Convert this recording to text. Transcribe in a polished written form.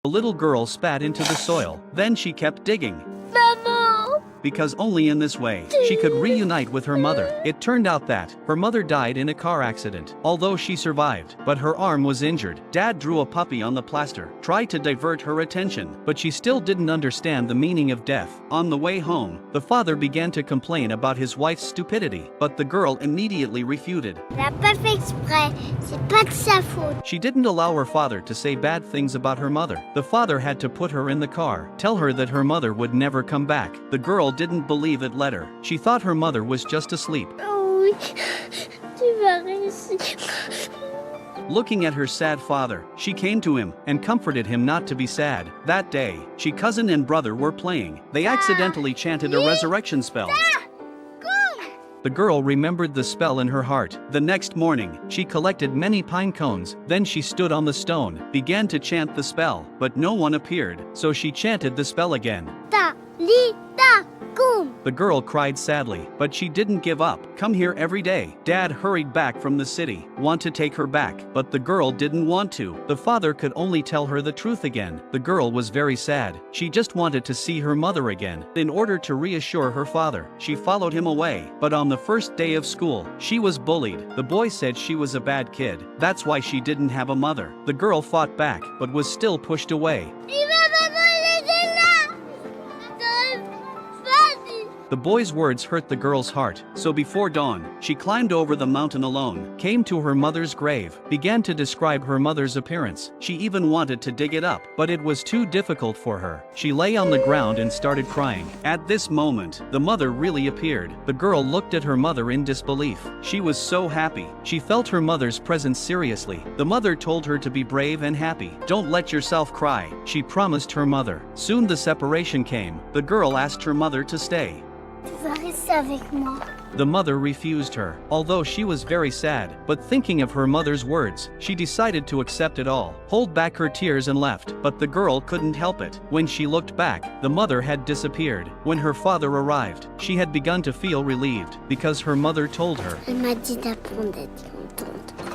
The little girl spat into the soil, then she kept digging. Maman! Because only in this way, she could reunite with her mother. It turned out that her mother died in a car accident, although she survived, but her arm was injured. Dad drew a puppy on the plaster, tried to divert her attention, but she still didn't understand the meaning of death. On the way home, the father began to complain about his wife's stupidity, but the girl immediately refuted. Elle n'a pas fait exprès, c'est pas de sa faute. She didn't allow her father to say bad things about her mother. The father had to put her in the car, tell her that her mother would never come back. The girl didn't believe it let her. She thought her mother was just asleep. Oh oui, tu vas réussir. Looking at her sad father, she came to him and comforted him not to be sad. That day, she cousin and brother were playing. They accidentally chanted a resurrection spell. The girl remembered the spell in her heart. The next morning, she collected many pine cones, then she stood on the stone, began to chant the spell, but no one appeared, so she chanted the spell again. Ta, li, ta, kum. The girl cried sadly, but she didn't give up. Come here every day. Dad hurried back from the city, want to take her back, but the girl didn't want to. The father could only tell her the truth again. The girl was very sad. She just wanted to see her mother again. In order to reassure her father, she followed him away. But on the first day of school, she was bullied. The boy said she was a bad kid. That's why she didn't have a mother. The girl fought back, but was still pushed away. The boy's words hurt the girl's heart, so before dawn, she climbed over the mountain alone, came to her mother's grave, began to describe her mother's appearance. She even wanted to dig it up, but it was too difficult for her. She lay on the ground and started crying. At this moment, the mother really appeared. The girl looked at her mother in disbelief. She was so happy. She felt her mother's presence seriously. The mother told her to be brave and happy. Don't let yourself cry, she promised her mother. Soon the separation came. The girl asked her mother to stay. Tu vas rester avec moi. The mother refused her, although she was very sad, but thinking of her mother's words, she decided to accept it all, hold back her tears and left, but the girl couldn't help it. When she looked back, the mother had disappeared. When her father arrived, she had begun to feel relieved, because her mother told her. Elle m'a dit d'apprendre d'être contente.